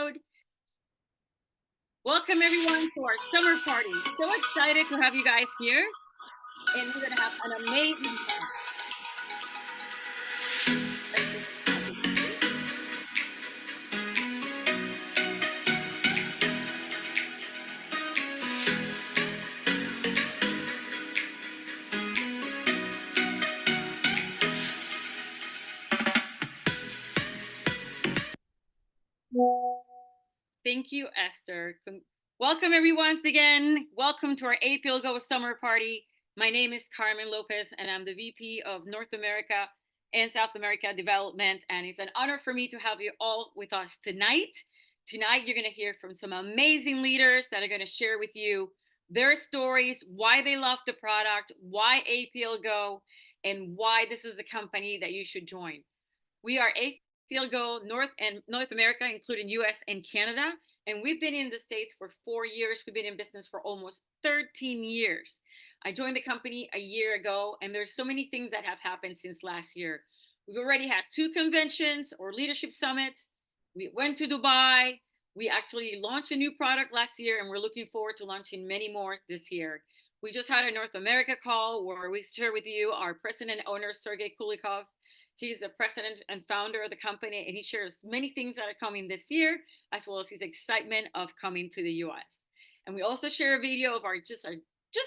episode. Welcome everyone to our summer party. So excited to have you guys here, and we're gonna have an amazing time. Thank you, Esther. Welcome everyone again. Welcome to our APL Go summer party. My name is Carmen Lopez, and I'm the VP of North America and South America Development. And it's an honor for me to have you all with us tonight. Tonight, you're going to hear from some amazing leaders that are going to share with you their stories, why they love the product, why APL Go, and why this is a company that you should join. We are APL Go North America, including US and Canada. And we've been in the States for 4 years. We've been in business for almost 13 years. I joined the company a year ago, and there's so many things that have happened since last year. We've already had 2 conventions or leadership summits. We went to Dubai. We actually launched a new product last year, and we're looking forward to launching many more this year. We just had a North America call where we share with you our president and owner, Sergey Kulikov. He's the president and founder of the company, and he shares many things that are coming this year, as well as his excitement of coming to the US. And we also share a video of our just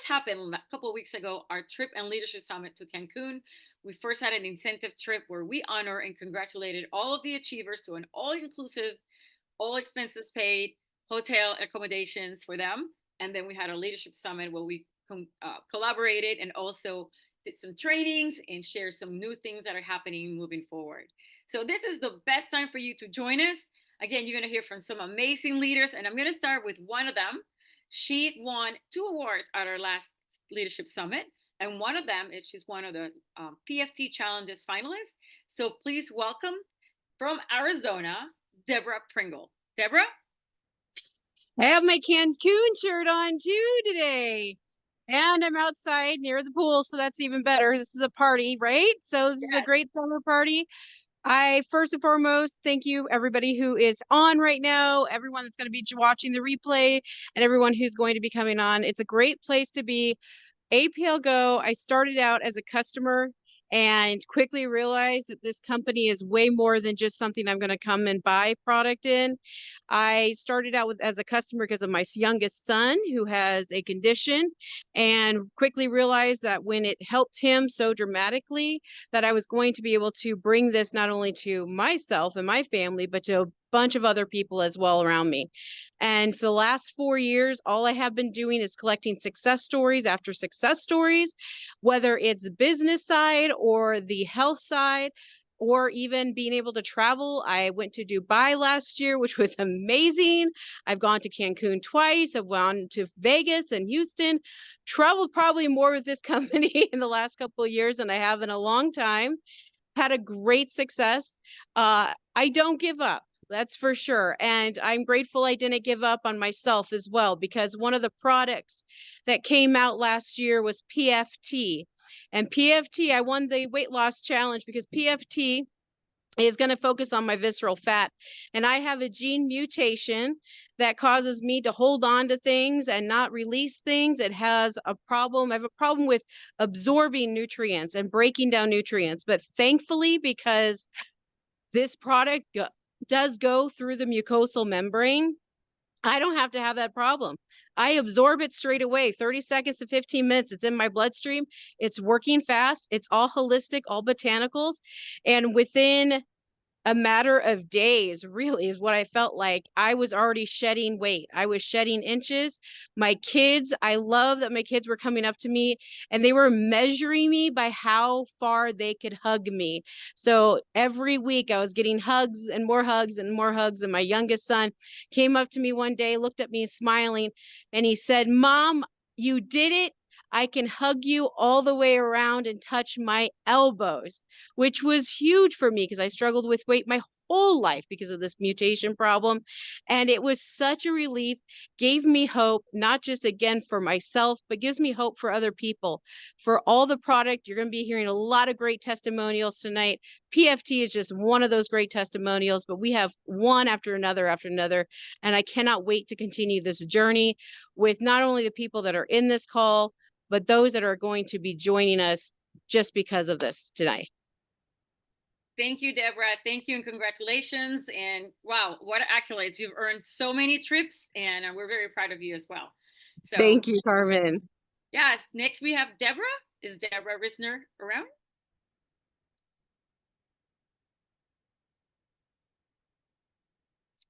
happened a couple of weeks ago, our trip and leadership summit to Cancun. We first had an incentive trip where we honor and congratulated all of the achievers to an all-inclusive, all expenses paid hotel accommodations for them. And then we had a leadership summit where we collaborated and also did some trainings and share some new things that are happening moving forward. So this is the best time for you to join us. Again, you're going to hear from some amazing leaders, and I'm going to start with one of them. She won 2 awards at our last leadership summit, and one of them is she's one of the PFT Challenges finalists. So please welcome from Arizona, Deborah Pringle. Deborah? I have my Cancun shirt on too today. And I'm outside near the pool, so that's even better. This is a party, right? So this is a great summer party. I first and foremost thank you everybody who is on right now, everyone that's going to be watching the replay, and everyone who's going to be coming on. It's a great place to be. APL Go, I started out as a customer and quickly realized that this company is way more than just something I'm going to come and buy product in. I started out as a customer because of my youngest son who has a condition, and quickly realized that when it helped him so dramatically, that I was going to be able to bring this not only to myself and my family, but to a bunch of other people as well around me. And for the last 4 years, all I have been doing is collecting success stories after success stories, whether it's the business side or the health side, or even being able to travel. I went to Dubai last year, which was amazing. I've gone to Cancun twice. I've gone to Vegas and Houston, traveled probably more with this company in the last couple of years than I have in a long time. Had a great success. I don't give up. That's for sure. And I'm grateful I didn't give up on myself as well, because one of the products that came out last year was PFT. And PFT, I won the weight loss challenge because PFT is going to focus on my visceral fat. And I have a gene mutation that causes me to hold on to things and not release things. It has a problem. I have a problem with absorbing nutrients and breaking down nutrients. But thankfully, because this product does go through the mucosal membrane, I don't have to have that problem. I absorb it straight away, 30 seconds to 15 minutes. It's in my bloodstream. It's working fast. It's all holistic, all botanicals. And within a matter of days, really, is what I felt like. I was already shedding weight. I was shedding inches. My kids, I love that my kids were coming up to me and they were measuring me by how far they could hug me. So every week I was getting hugs and more hugs and more hugs. And my youngest son came up to me one day, looked at me smiling, and he said, "Mom, you did it. I can hug you all the way around and touch my elbows," which was huge for me because I struggled with weight my whole life because of this mutation problem. And it was such a relief, gave me hope, not just again for myself, but gives me hope for other people. For all the product, you're going to be hearing a lot of great testimonials tonight. PFT is just one of those great testimonials, but we have one after another after another. And I cannot wait to continue this journey with not only the people that are in this call, but those that are going to be joining us just because of this tonight. Thank you, Deborah. Thank you and congratulations. And wow, what accolades. You've earned so many trips, and we're very proud of you as well. So thank you, Carmen. Yes, next we have Deborah. Is Deborah Risner around?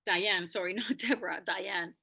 Diane, sorry, not Deborah, Diane.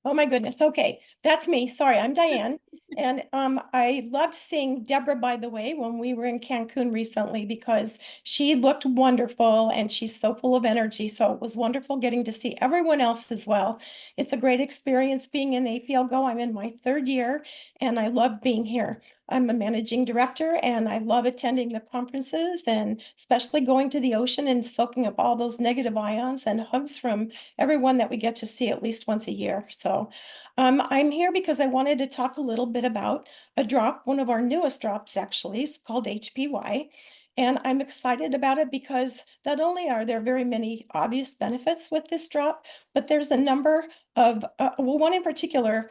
Oh my goodness. Okay, that's me. Sorry, I'm Diane. And I loved seeing Deborah, by the way, when we were in Cancun recently, because she looked wonderful and she's so full of energy. So it was wonderful getting to see everyone else as well. It's a great experience being in APL Go. I'm in my 3rd year and I love being here. I'm a managing director and I love attending the conferences and especially going to the ocean and soaking up all those negative ions and hugs from everyone that we get to see at least once a year. So I'm here because I wanted to talk a little bit about a drop, one of our newest drops actually, it's called HPY. And I'm excited about it because not only are there very many obvious benefits with this drop, but there's a number of, well, one in particular,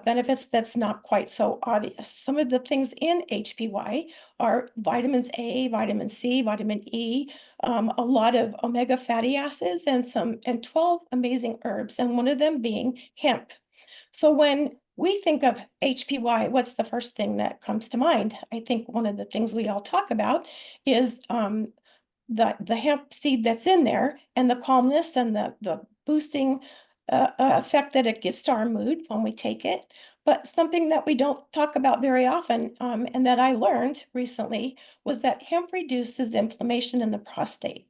benefits that's not quite so obvious. Some of the things in HPY are vitamins A, vitamin C, vitamin E, a lot of omega fatty acids, and 12 amazing herbs, and one of them being hemp. So when we think of HPY, what's the first thing that comes to mind? I think one of the things we all talk about is the hemp seed that's in there and the calmness and the boosting effect that it gives to our mood when we take it. But something that we don't talk about very often, and that I learned recently, was that hemp reduces inflammation in the prostate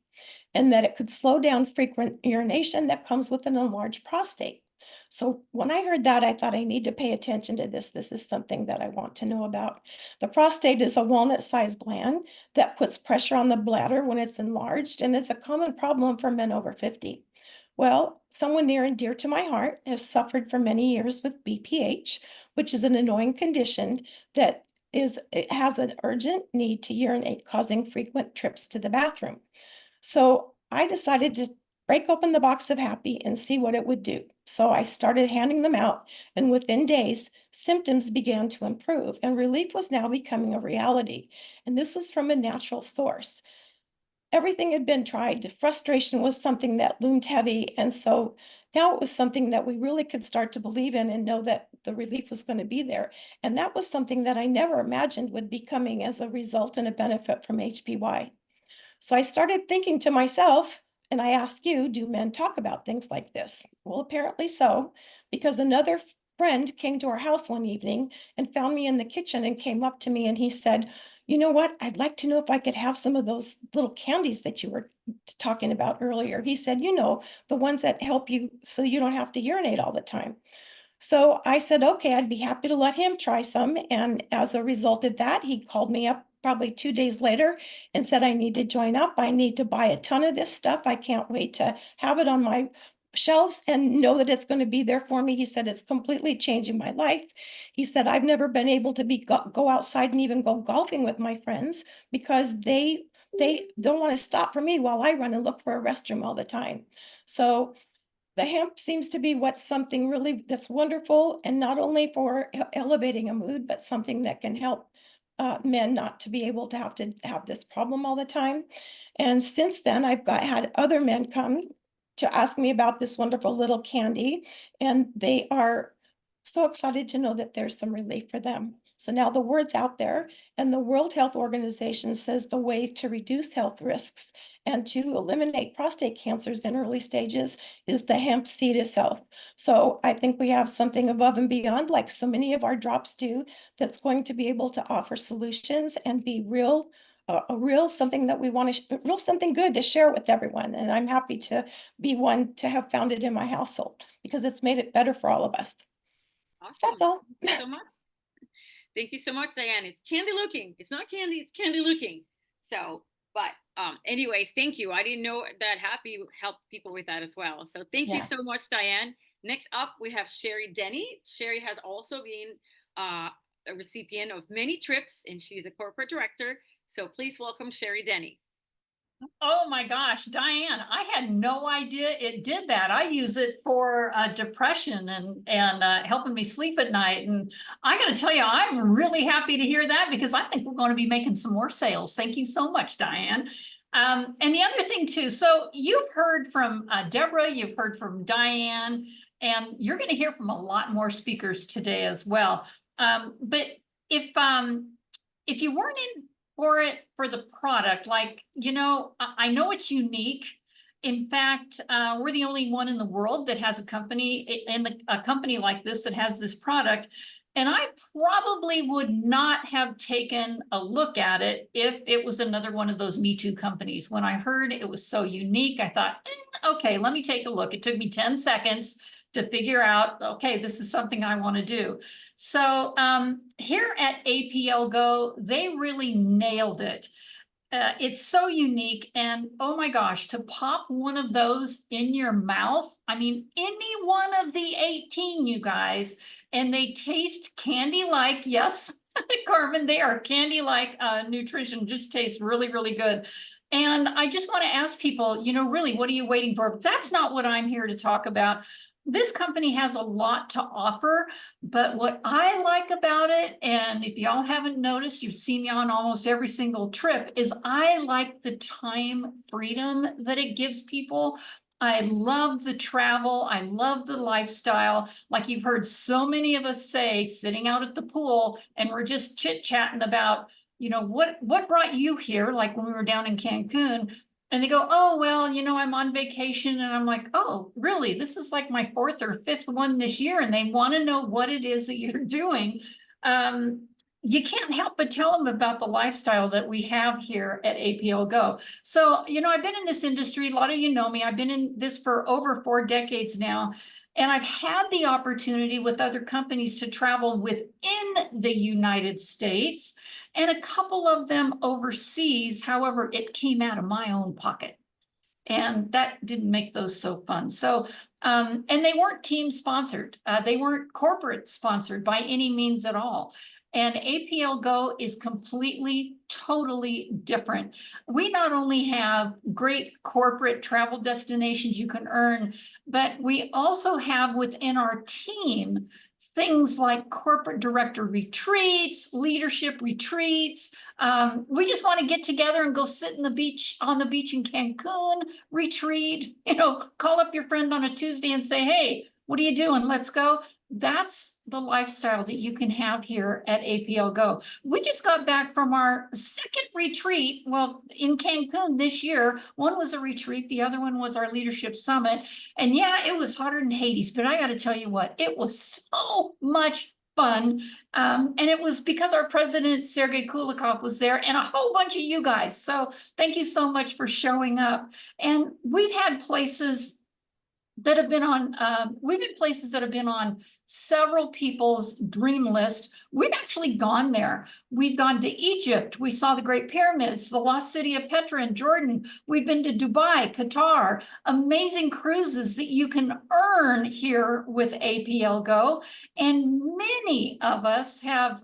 and that it could slow down frequent urination that comes with an enlarged prostate. So when I heard that, I thought I need to pay attention to this. This is something that I want to know about. The prostate is a walnut-sized gland that puts pressure on the bladder when it's enlarged, and it's a common problem for men over 50. Well, someone near and dear to my heart has suffered for many years with BPH, which is an annoying condition that it has an urgent need to urinate, causing frequent trips to the bathroom. So I decided to break open the box of Happy and see what it would do. So I started handing them out, and within days, symptoms began to improve, and relief was now becoming a reality. And this was from a natural source. Everything had been tried. Frustration was something that loomed heavy. And so now it was something that we really could start to believe in and know that the relief was going to be there. And that was something that I never imagined would be coming as a result and a benefit from HPY. So I started thinking to myself, and I asked you, do men talk about things like this? Well, apparently so, because another friend came to our house one evening and found me in the kitchen and came up to me and he said, you know what? I'd like to know if I could have some of those little candies that you were talking about earlier. He said, you know, the ones that help you so you don't have to urinate all the time. So I said, okay, I'd be happy to let him try some. And as a result of that, he called me up probably 2 days later and said, I need to join up. I need to buy a ton of this stuff. I can't wait to have it on my shelves and know that it's going to be there for me. He said, it's completely changing my life. He said, I've never been able to go outside and even go golfing with my friends because they don't want to stop for me while I run and look for a restroom all the time. So the hemp seems to be what's something really that's wonderful, and not only for elevating a mood, but something that can help men not to be able to have this problem all the time. And since then, I've had other men come to ask me about this wonderful little candy, and they are so excited to know that there's some relief for them. So now the word's out there, and the World Health Organization says the way to reduce health risks and to eliminate prostate cancers in early stages is the hemp seed itself. So I think we have something above and beyond, like so many of our drops do, that's going to be able to offer solutions and be real, a real something that we want to, real something good to share with everyone. And I'm happy to be one to have found it in my household because it's made it better for all of us. Awesome. That's all. Thank you so much. Thank you so much, Diane. It's candy looking. It's not candy, it's candy looking. So, but anyways, thank you. I didn't know that Happy helped people with that as well. So thank you Yeah. so much, Diane. Next up, we have Sherry Denny. Sherry has also been a recipient of many trips, and she's a corporate director. So please welcome Sherry Denny. Oh my gosh, Diane, I had no idea it did that. I use it for depression and helping me sleep at night. And I got to tell you, I'm really happy to hear that because I think we're going to be making some more sales. Thank you so much, Diane. And the other thing too, so you've heard from Deborah, you've heard from Diane, and you're going to hear from a lot more speakers today as well. But if you weren't in for the product, like, you know, I know it's unique. In fact, we're the only one in the world that has a company a company like this that has this product. And I probably would not have taken a look at it if it was another one of those Me Too companies. When I heard it was so unique, I thought, okay, let me take a look. It took me 10 seconds to figure out, okay, this is something I want to do. So here at APL Go, they really nailed it. It's so unique. And oh my gosh, to pop one of those in your mouth, I mean, any one of the 18, you guys, and they taste candy-like, yes, Carmen, they are candy-like nutrition, just tastes really, really good. And I just want to ask people, you know, really, what are you waiting for? That's not what I'm here to talk about. This company has a lot to offer, but what I like about it, and if y'all haven't noticed, you've seen me on almost every single trip, is I like the time freedom that it gives people. I love the travel. I love the lifestyle. Like you've heard so many of us say, sitting out at the pool, and we're just chit-chatting about, you know, what brought you here? Like when we were down in Cancun, and they go, oh, well, you know, I'm on vacation. And I'm like, oh, really? This is like my 4th or 5th one this year. And they want to know what it is that you're doing. You can't help but tell them about the lifestyle that we have here at APL Go. So, you know, I've been in this industry. A lot of you know me. I've been in this for over 4 decades now. And I've had the opportunity with other companies to travel within the United States and a couple of them overseas. However, it came out of my own pocket. And that didn't make those so fun. So, and they weren't team sponsored. They weren't corporate sponsored by any means at all. And APL Go is completely, totally different. We not only have great corporate travel destinations you can earn, but we also have within our team things like corporate director retreats, leadership retreats. We just want to get together and go sit on the beach in Cancun, retreat, you know, call up your friend on a Tuesday and say, hey, what are you doing? Let's go. That's the lifestyle that you can have here at APL Go. We just got back from our 2nd retreat, well, in Cancun this year. One was a retreat, the other one was our leadership summit. And yeah, it was hotter than Hades, but I got to tell you what, it was so much fun. And it was because our president, Sergey Kulikov, was there and a whole bunch of you guys. So thank you so much for showing up. And we've had places that have been on, we've been places that have been on several people's dream list. We've actually gone there. We've gone to Egypt. We saw the Great Pyramids, the lost city of Petra in Jordan. We've been to Dubai, Qatar, amazing cruises that you can earn here with APL Go. And many of us have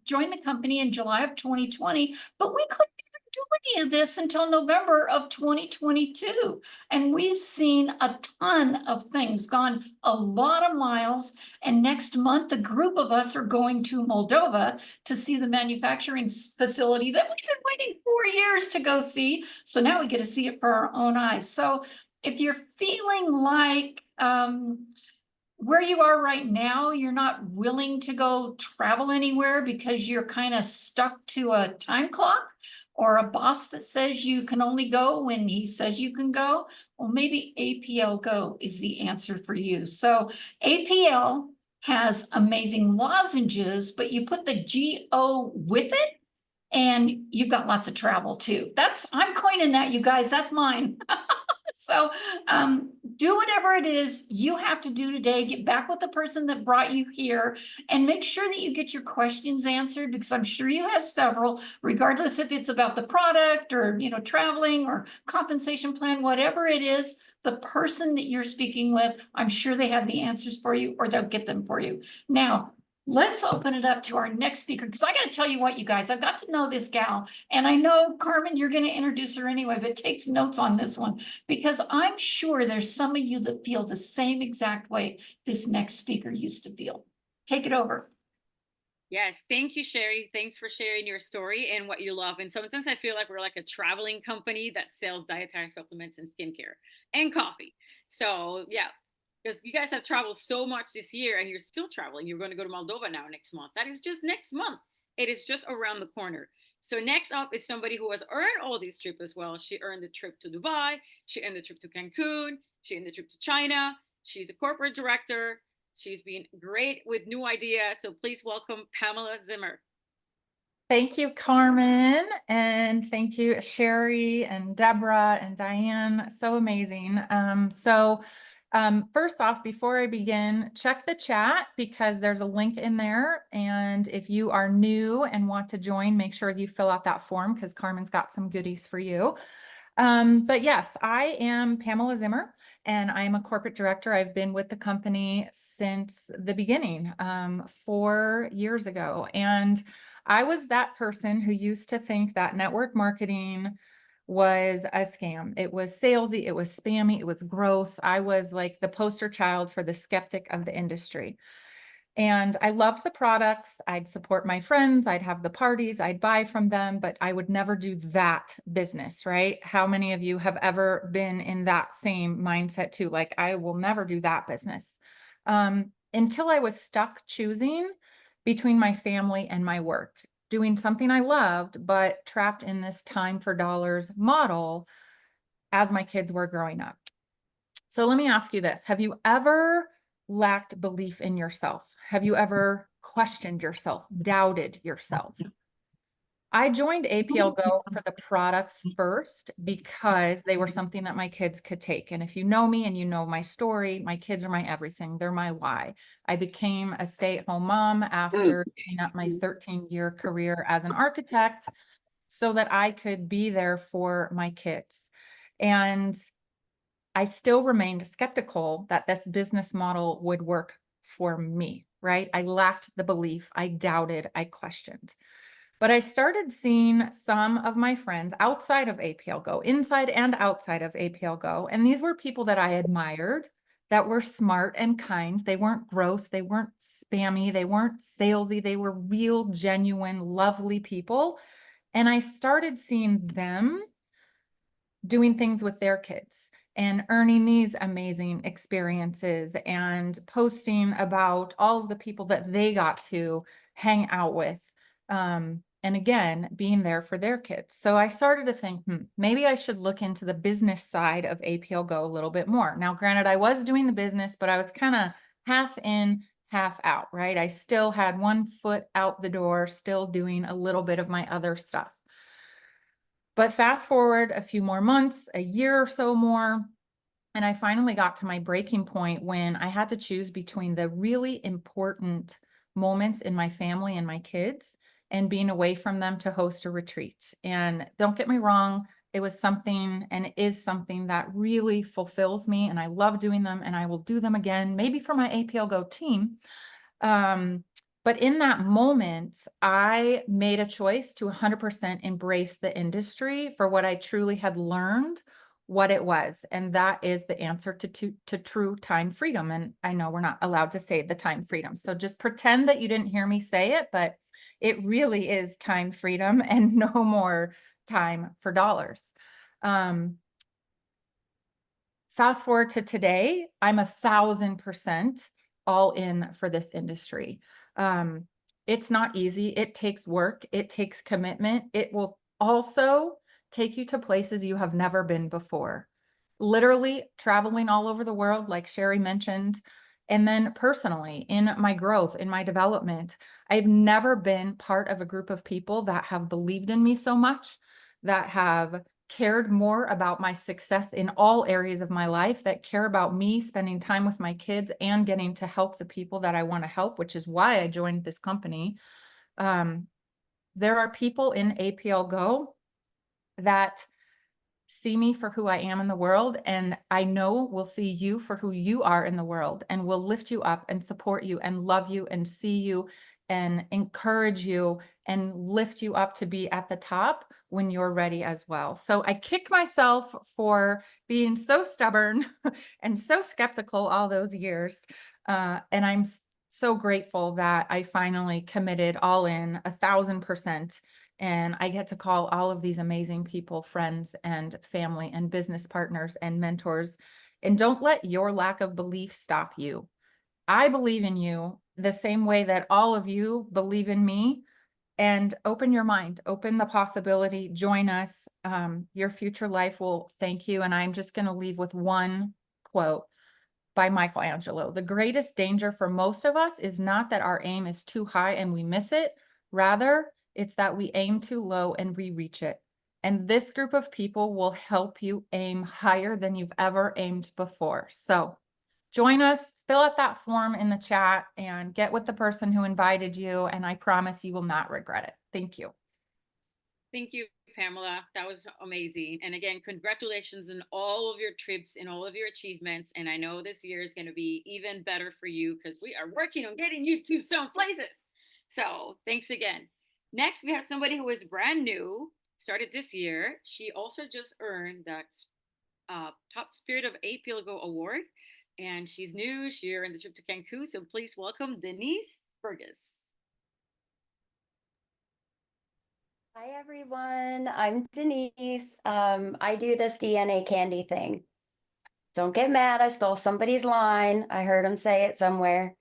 joined the company in July of 2020, but we couldn't do any of this until November of 2022. And we've seen a ton of things, gone a lot of miles. And next month, a group of us are going to Moldova to see the manufacturing facility that we've been waiting 4 years to go see. So now we get to see it for our own eyes. So if you're feeling like where you are right now, you're not willing to go travel anywhere because you're kind of stuck to a time clock, or a boss that says you can only go when he says you can go, well, maybe APL Go is the answer for you. So APL has amazing lozenges, but you put the GO with it and you've got lots of travel too. I'm coining that, you guys, that's mine. So do whatever it is you have to do today. Get back with the person that brought you here and make sure that you get your questions answered, because I'm sure you have several, regardless if it's about the product or, you know, traveling or compensation plan, whatever it is. The person that you're speaking with, I'm sure they have the answers for you, or they'll get them for you. Now, let's open it up to our next speaker, because I got to tell you what, you guys, I've got to know this gal. And I know, Carmen, you're going to introduce her anyway, but takes notes on this one, because I'm sure there's some of you that feel the same exact way this next speaker used to feel. Take it over. Yes, thank you, Sherry. Thanks for sharing your story and what you love. And sometimes I feel like we're like a traveling company that sells dietary supplements and skincare and coffee. So yeah, because you guys have traveled so much this year and you're still traveling. You're going to go to Moldova now next month. That is just next month. It is just around the corner. So next up is somebody who has earned all these trips as well. She earned the trip to Dubai. She earned the trip to Cancun. She earned the trip to China. She's a corporate director. She's been great with new ideas. So please welcome Pamela Zimmer. Thank you, Carmen. And thank you, Sherry and Deborah and Diane. So amazing. First off, before I begin, check the chat because there's a link in there. And if you are new and want to join, make sure you fill out that form because Carmen's got some goodies for you. But yes, I am Pamela Zimmer and I'm a corporate director. I've been with the company since the beginning, 4 years ago. And I was that person who used to think that network marketing was a scam. It was salesy, it was spammy, it was gross. I was like the poster child for the skeptic of the industry. And I loved the products. I'd support my friends. I'd have the parties. I'd buy from them, but I would never do that business, right? How many of you have ever been in that same mindset too? Like, I will never do that business. Until I was stuck choosing between my family and my work, doing something I loved, but trapped in this time for dollars model as my kids were growing up. So let me ask you this. Have you ever lacked belief in yourself? Have you ever questioned yourself, doubted yourself? I joined APL Go for the products first because they were something that my kids could take. And if you know me and you know my story, my kids are my everything. They're my why. I became a stay-at-home mom after giving up my 13-year career as an architect so that I could be there for my kids. And I still remained skeptical that this business model would work for me, right? I lacked the belief. I doubted, I questioned. But I started seeing some of my friends outside of APL Go, inside and outside of APL Go. And these were people that I admired, that were smart and kind. They weren't gross. They weren't spammy. They weren't salesy. They were real, genuine, lovely people. And I started seeing them doing things with their kids and earning these amazing experiences and posting about all of the people that they got to hang out with. And again, being there for their kids. So I started to think, maybe I should look into the business side of APL Go a little bit more. Now, granted, I was doing the business, but I was kind of half in, half out, right? I still had one foot out the door, still doing a little bit of my other stuff. But fast forward a few more months, a year or so more, and I finally got to my breaking point when I had to choose between the really important moments in my family and my kids and being away from them to host a retreat. And don't get me wrong, it was something and it is something that really fulfills me and I love doing them and I will do them again, maybe for my APL Go team. But in that moment, I made a choice to 100% embrace the industry for what I truly had learned what it was. And that is the answer to true time freedom. And I know we're not allowed to say the time freedom. So just pretend that you didn't hear me say it, but it really is time freedom and no more time for dollars. Fast forward to today, I'm 1,000% all in for this industry. It's not easy. It takes work. It takes commitment. It will also take you to places you have never been before. Literally traveling all over the world, like Sherry mentioned. And then personally, in my growth, in my development, I've never been part of a group of people that have believed in me so much, that have cared more about my success in all areas of my life, that care about me spending time with my kids and getting to help the people that I want to help, which is why I joined this company. There are people in APL Go that see me for who I am in the world, and I know will see you for who you are in the world, and will lift you up and support you and love you and see you and encourage you and lift you up to be at the top when you're ready as well. So I kick myself for being so stubborn and so skeptical all those years. And I'm so grateful that I finally committed all in 1,000%. And I get to call all of these amazing people, friends and family and business partners and mentors. And don't let your lack of belief stop you. I believe in you the same way that all of you believe in me. And open your mind, open the possibility, join us. Your future life will thank you. And I'm just going to leave with one quote by Michelangelo. The greatest danger for most of us is not that our aim is too high and we miss it. Rather, it's that we aim too low and we reach it. And this group of people will help you aim higher than you've ever aimed before. So join us, fill out that form in the chat, and get with the person who invited you. And I promise you will not regret it. Thank you. Thank you, Pamela. That was amazing. And again, congratulations on all of your trips and all of your achievements. And I know this year is going to be even better for you because we are working on getting you to some places. So thanks again. Next, we have somebody who is brand new, started this year. She also just earned the Top Spirit of APL Go Award. And she's new. She earned the trip to Cancun. So please welcome Denise Fergus. Hi, everyone. I'm Denise. I do this DNA candy thing. Don't get mad. I stole somebody's line. I heard him say it somewhere.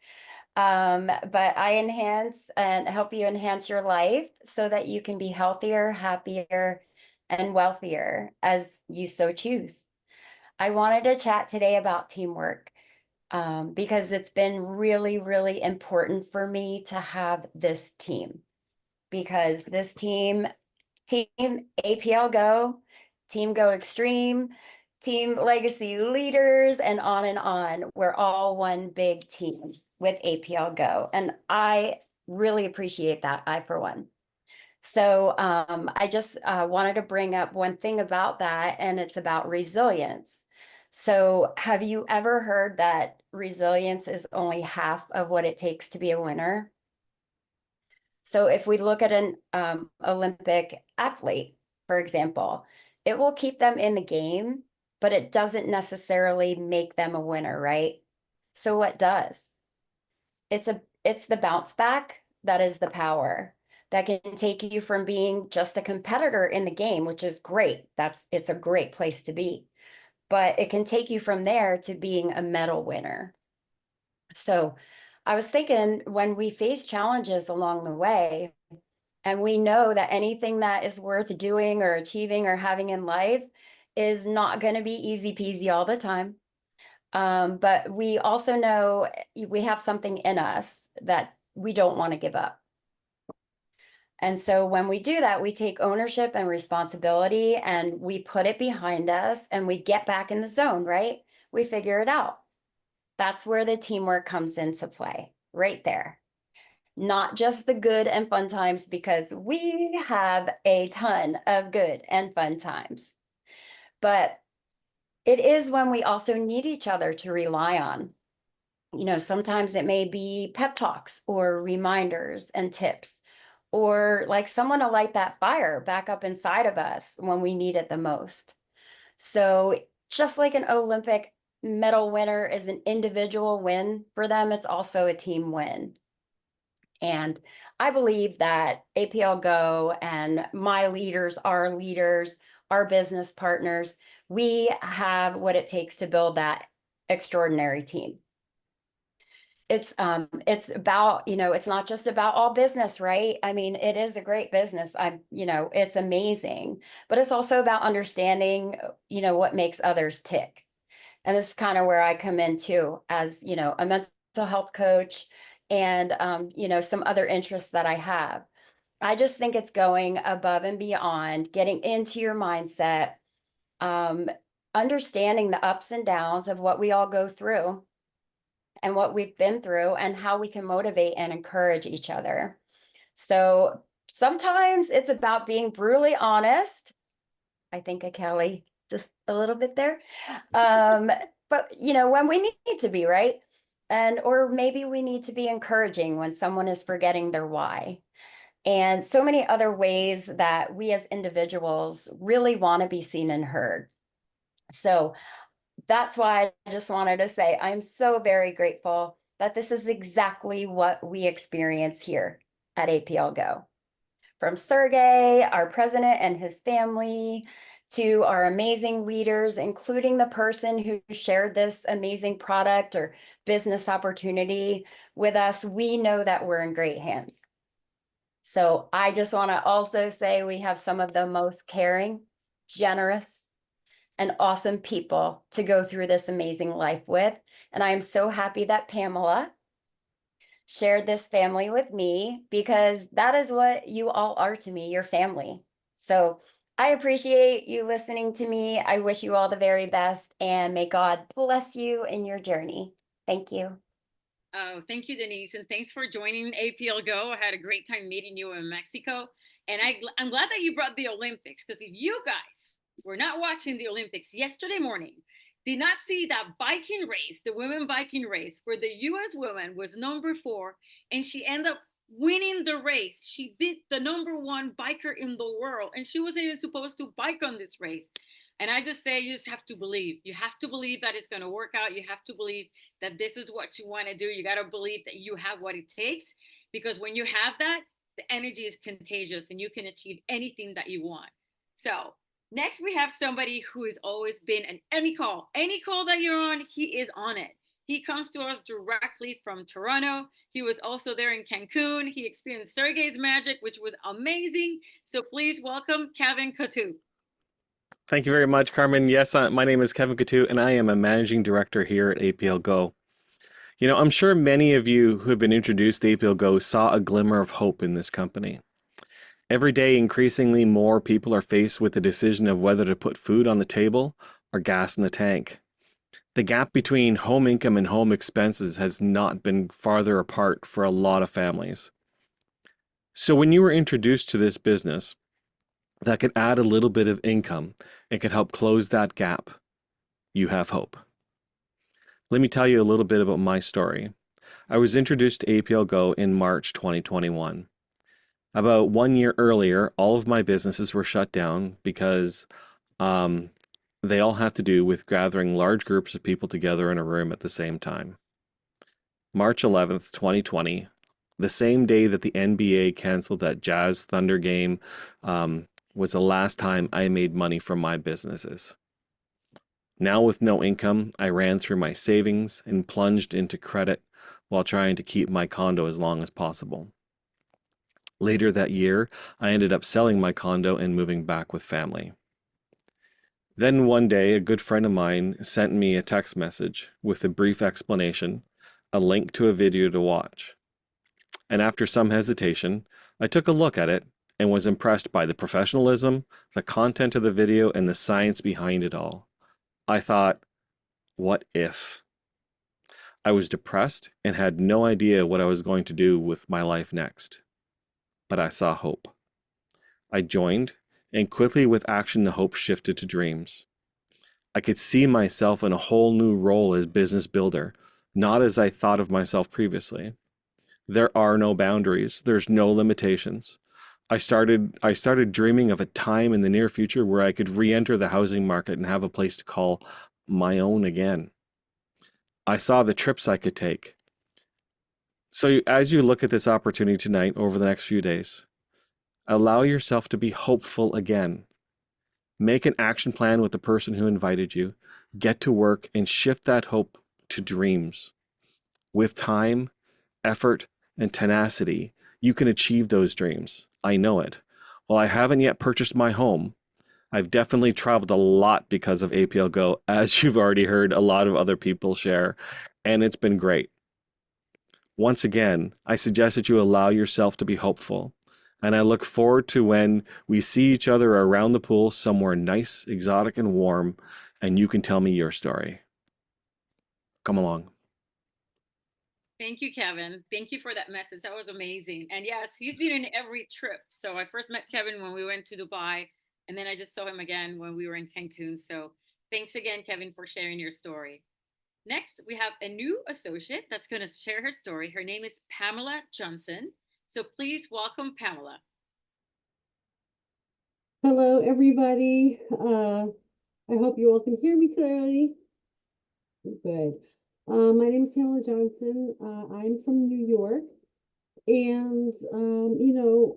But I enhance and help you enhance your life so that you can be healthier, happier, and wealthier as you so choose. I wanted to chat today about teamwork because it's been really, really important for me to have this team. Because this team APL Go, Team Go Extreme, Team Legacy Leaders, and on. We're all one big team with APL Go. And I really appreciate that, I for one. So I just wanted to bring up one thing about that, and it's about resilience. So have you ever heard that resilience is only half of what it takes to be a winner? So if we look at an Olympic athlete, for example, it will keep them in the game, but it doesn't necessarily make them a winner, right? So what does? It's the bounce back that is the power that can take you from being just a competitor in the game, which is great. It's a great place to be, but it can take you from there to being a medal winner. So I was thinking, when we face challenges along the way, and we know that anything that is worth doing or achieving or having in life is not going to be easy peasy all the time. But we also know we have something in us that we don't want to give up. And so when we do that, we take ownership and responsibility and we put it behind us and we get back in the zone, right? We figure it out. That's where the teamwork comes into play, right there. Not just the good and fun times, because we have a ton of good and fun times. But it is when we also need each other to rely on. You know, sometimes it may be pep talks or reminders and tips, or like someone to light that fire back up inside of us when we need it the most. So just like an Olympic medal winner is an individual win for them, it's also a team win. And I believe that APL Go and my leaders, our business partners, we have what it takes to build that extraordinary team. It's about, it's not just about all business, right? I mean, it is a great business. It's amazing, but it's also about understanding, what makes others tick. And this is kind of where I come in too, as, a mental health coach and, some other interests that I have. I just think it's going above and beyond, getting into your mindset, understanding the ups and downs of what we all go through and what we've been through and how we can motivate and encourage each other. So sometimes it's about being brutally honest. I think I Kelly just a little bit there. But when we need to be, right? Or maybe we need to be encouraging when someone is forgetting their why. And so many other ways that we as individuals really want to be seen and heard. So that's why I just wanted to say I'm so very grateful that this is exactly what we experience here at APL Go. From Sergey, our president and his family, to our amazing leaders, including the person who shared this amazing product or business opportunity with us, we know that we're in great hands. So I just want to also say we have some of the most caring, generous, and awesome people to go through this amazing life with. And I am so happy that Pamela shared this family with me, because that is what you all are to me, your family. So I appreciate you listening to me. I wish you all the very best, and may God bless you in your journey. Thank you. Oh, thank you, Denise. And thanks for joining APL Go. I had a great time meeting you in Mexico. And I'm glad that you brought the Olympics, because if you guys were not watching the Olympics yesterday morning, did not see that biking race, the women biking race, where the US woman was number 4, and she ended up winning the race. She beat the number 1 biker in the world, and she wasn't even supposed to bike on this race. And I just say, you just have to believe. You have to believe that it's going to work out. You have to believe that this is what you want to do. You got to believe that you have what it takes, because when you have that, the energy is contagious and you can achieve anything that you want. So next we have somebody who has always been an any call that you're on, he is on it. He comes to us directly from Toronto. He was also there in Cancun. He experienced Sergey's magic, which was amazing. So please welcome Kevin Coutu. Thank you very much, Carmen. Yes, my name is Kevin Coutu, and I am a managing director here at APL Go. You know, I'm sure many of you who have been introduced to APL Go saw a glimmer of hope in this company. Every day, increasingly more people are faced with the decision of whether to put food on the table or gas in the tank. The gap between home income and home expenses has not been farther apart for a lot of families. So when you were introduced to this business that could add a little bit of income and could help close that gap, you have hope. Let me tell you a little bit about my story. I was introduced to APL Go in March 2021. About 1 year earlier, all of my businesses were shut down because they all had to do with gathering large groups of people together in a room at the same time. March 11th, 2020, the same day that the NBA canceled that Jazz Thunder game, was the last time I made money from my businesses. Now with no income, I ran through my savings and plunged into credit while trying to keep my condo as long as possible. Later that year, I ended up selling my condo and moving back with family. Then one day, a good friend of mine sent me a text message with a brief explanation, a link to a video to watch. And after some hesitation, I took a look at it and was impressed by the professionalism, the content of the video, and the science behind it all. I thought, what if? I was depressed and had no idea what I was going to do with my life next. But I saw hope. I joined, and quickly with action the hope shifted to dreams. I could see myself in a whole new role as business builder, not as I thought of myself previously. There are no boundaries. There's no limitations. I started dreaming of a time in the near future where I could re-enter the housing market and have a place to call my own again. I saw the trips I could take. So as you look at this opportunity tonight over the next few days, allow yourself to be hopeful again. Make an action plan with the person who invited you. Get to work and shift that hope to dreams. With time, effort, and tenacity, you can achieve those dreams. I know it. While I haven't yet purchased my home, I've definitely traveled a lot because of APL Go, as you've already heard a lot of other people share, and it's been great. Once again, I suggest that you allow yourself to be hopeful. And I look forward to when we see each other around the pool somewhere nice, exotic, and warm, and you can tell me your story. Come along. Thank you, Kevin. Thank you for that message. That was amazing. And yes, he's been in every trip. So I first met Kevin when we went to Dubai, and then I just saw him again when we were in Cancun. So thanks again, Kevin, for sharing your story. Next, we have a new associate that's going to share her story. Her name is Pamela Johnson. So please welcome Pamela. Hello, everybody. I hope you all can hear me clearly. Good. My name is Pamela Johnson. I'm from New York. And,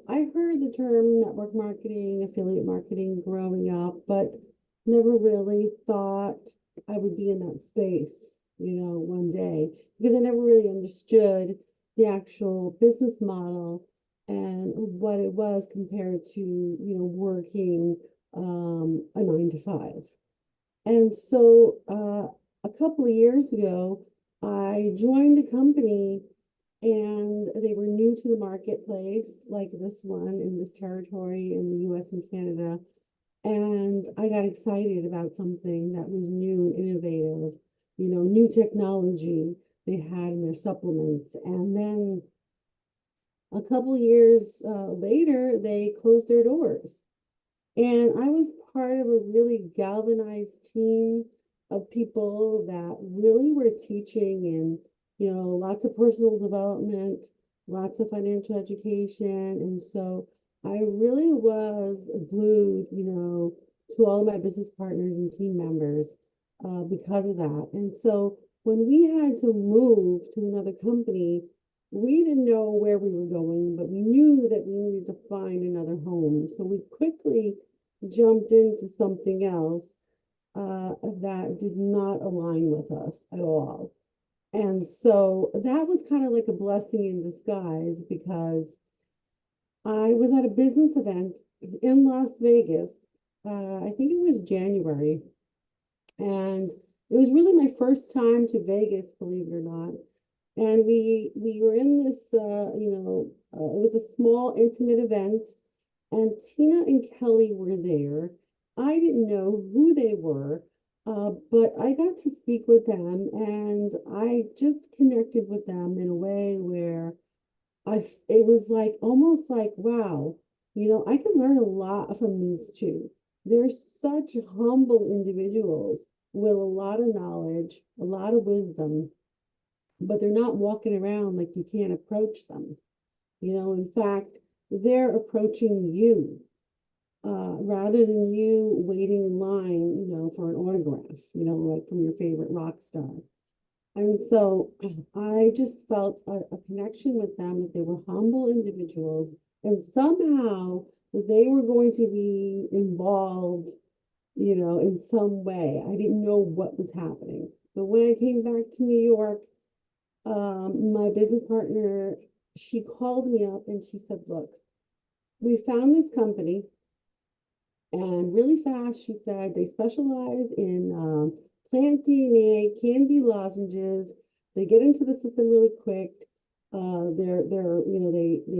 I heard the term network marketing, affiliate marketing growing up, but never really thought I would be in that space, one day, because I never really understood the actual business model and what it was compared to, working a 9 to 5. And so a couple of years ago, I joined a company and they were new to the marketplace, like this one in this territory in the US and Canada. And I got excited about something that was new and innovative, new technology they had in their supplements. And then a couple years later, they closed their doors. And I was part of a really galvanized team of people that really were teaching and, lots of personal development, lots of financial education. And so I really was glued, to all of my business partners and team members because of that. And so when we had to move to another company, we didn't know where we were going, but we knew that we needed to find another home. So we quickly jumped into something else that did not align with us at all. And so that was kind of like a blessing in disguise, because I was at a business event in Las Vegas. I think it was January. And it was really my first time to Vegas, believe it or not. And we were in this, it was a small, intimate event, and Tina and Kelly were there. I didn't know who they were, but I got to speak with them, and I just connected with them in a way where it was like almost like, wow, I can learn a lot from these two. They're such humble individuals with a lot of knowledge, a lot of wisdom, but they're not walking around like you can't approach them. In fact, they're approaching you rather than you waiting in line, for an autograph, like from your favorite rock star. And so I just felt a connection with them, that they were humble individuals, and somehow they were going to be involved, in some way. I didn't know what was happening. But when I came back to New York, my business partner, she called me up and she said, look, we found this company, and really fast, she said, they specialize in plant DNA, candy lozenges. They get into the system really quick. They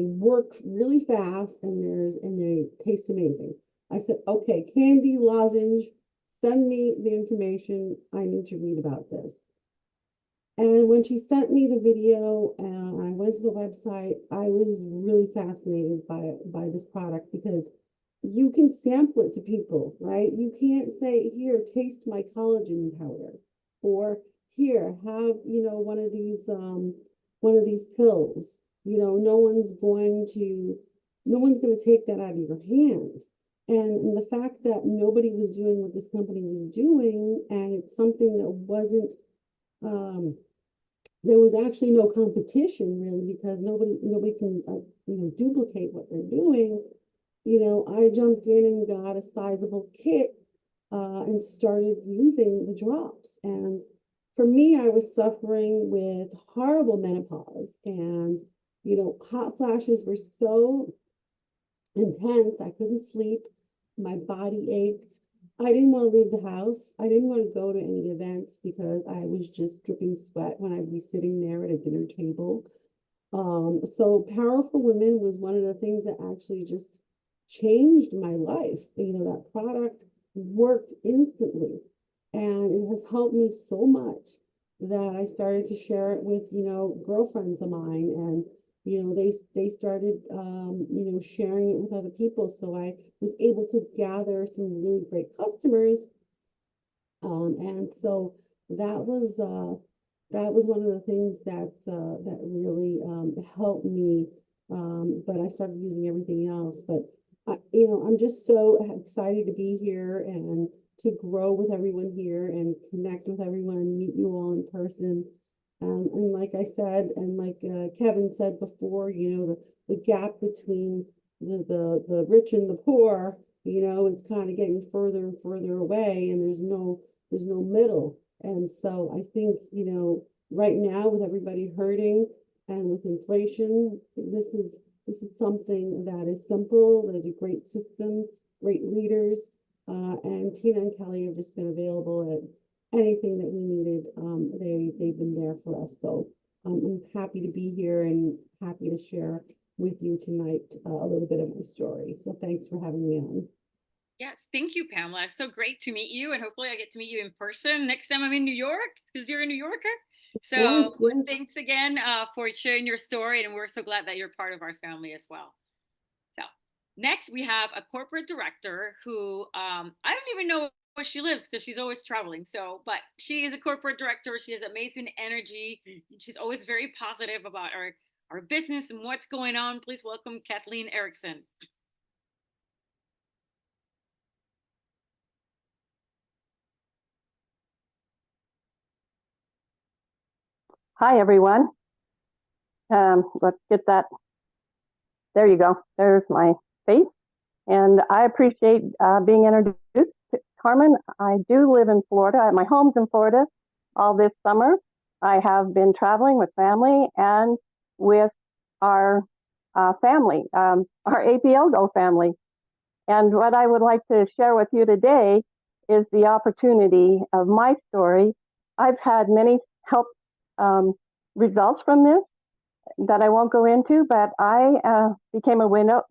work really fast, and they taste amazing. I said, okay, candy lozenge, send me the information. I need to read about this. And when she sent me the video and I went to the website, I was really fascinated by this product, because you can sample it to people, right? You can't say, here, taste my collagen powder, or here, have, one of these pills. No one's going to take that out of your hand. And the fact that nobody was doing what this company was doing, and it's something that wasn't, there was actually no competition really, because nobody can, duplicate what they're doing. I jumped in and got a sizable kit and started using the drops. And for me, I was suffering with horrible menopause, and, hot flashes were so intense. I couldn't sleep. My body ached. I didn't want to leave the house. I didn't want to go to any events, because I was just dripping sweat when I'd be sitting there at a dinner table. So Powerful Women was one of the things that actually just changed my life. You know, that product worked instantly, and it has helped me so much that I started to share it with, girlfriends of mine, and they started sharing it with other people. So I was able to gather some really great customers, and so that was one of the things that really helped me. But I started using everything else. But I'm just so excited to be here and to grow with everyone here and connect with everyone, meet you all in person. And like I said, and like Kevin said before, the gap between the rich and the poor, it's kind of getting further and further away, and there's no middle. And so I think, right now with everybody hurting and with inflation, this is something that is simple. There's a great system, great leaders, and Tina and Kelly have just been available at anything that we needed. They've been there for us. So I'm happy to be here and happy to share with you tonight a little bit of my story. So thanks for having me on. Yes, thank you, Pamela. It's so great to meet you, and hopefully I get to meet you in person next time I'm in New York, because you're a New Yorker. So Yes. thanks again for sharing your story, and we're so glad that you're part of our family as well. So next we have a corporate director who I don't even know where she lives because she's always traveling. So, but she is a corporate director. She has amazing energy. She's always very positive about our business and what's going on. Please welcome Kathleen Erickson. Hi, everyone. Let's get that. There you go. There's my face. And I appreciate being introduced. Carmen, I do live in Florida. My home's in Florida all this summer. I have been traveling with family and with our family, our APL Go family. And what I would like to share with you today is the opportunity of my story. I've had many help results from this that I won't go into, but I became a widow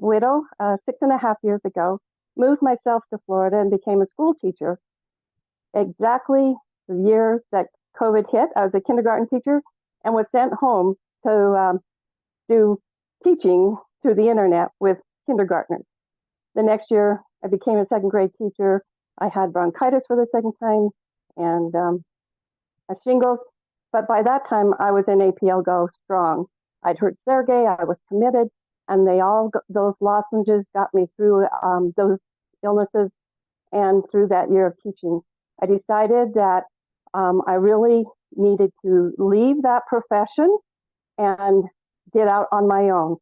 6.5 years ago, moved myself to Florida and became a school teacher. Exactly the year that COVID hit, I was a kindergarten teacher and was sent home to do teaching through the internet with kindergartners. The next year, I became a second grade teacher. I had bronchitis for the second time and a shingles. But by that time, I was in APL Go strong. I'd heard Sergey, I was committed, and those lozenges got me through those illnesses and through that year of teaching. I decided that I really needed to leave that profession and get out on my own.